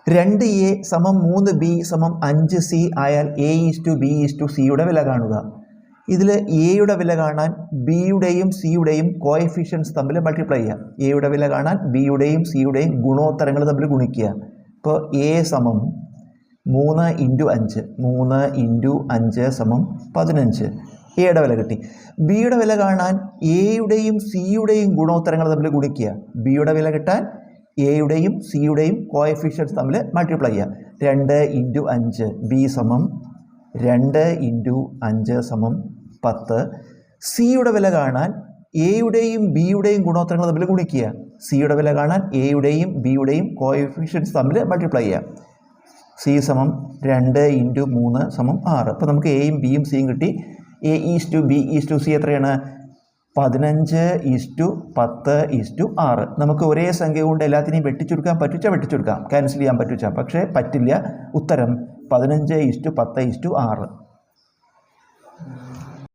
2A സമം 3B സമം 5C ആയാൽ A:B:Cയുടെ വില കാണുക. ഇതിൽ എയുടെ വില കാണാൻ ബിയുടെയും സിയുടെയും കോഎഫിഷ്യൻസ് തമ്മിൽ മൾട്ടിപ്ലൈ ചെയ്യാം. എയുടെ വില കാണാൻ ബിയുടെയും സിയുടെയും ഗുണോത്തരങ്ങൾ തമ്മിൽ ഗുണിക്കുക. ഇപ്പോൾ എ സമം 3 × 5 3 × 5 സമം 15. എയുടെ വില കിട്ടി. ബിയുടെ വില കാണാൻ എയുടെയും സിയുടെയും ഗുണോത്തരങ്ങൾ തമ്മിൽ ഗുണിക്കുക. ബിയുടെ വില കിട്ടാൻ എയുടെയും സിയുടെയും കോഎഫിഷ്യൻസ് തമ്മിൽ മൾട്ടിപ്ലൈ ചെയ്യുക. 2 × 5 ബി സമം 2 × 5 സമം 10. സിയുടെ വില കാണാൻ എയുടെയും ബിയുടെയും ഗുണോത്തരങ്ങൾ തമ്മിൽ ഗുണിക്കുക. സിയുടെ വില കാണാൻ എയുടെയും ബിയുടെയും കോഎഫിഷ്യൻസ് തമ്മിൽ മൾട്ടിപ്ലൈ ചെയ്യുക. സി സമം 2 × 3 സമം 6. അപ്പോൾ നമുക്ക് എയും ബിയും സിയും കിട്ടി. A:B:C എത്രയാണ്? 15:10:6. നമുക്ക് ഒരേ സംഖ്യ കൊണ്ട് എല്ലാത്തിനെയും വെട്ടിച്ചുരുക്കാൻ വെട്ടിച്ചുരുക്കാം, ക്യാൻസൽ ചെയ്യാൻ പക്ഷേ പറ്റില്ല. ഉത്തരം 15:10:6.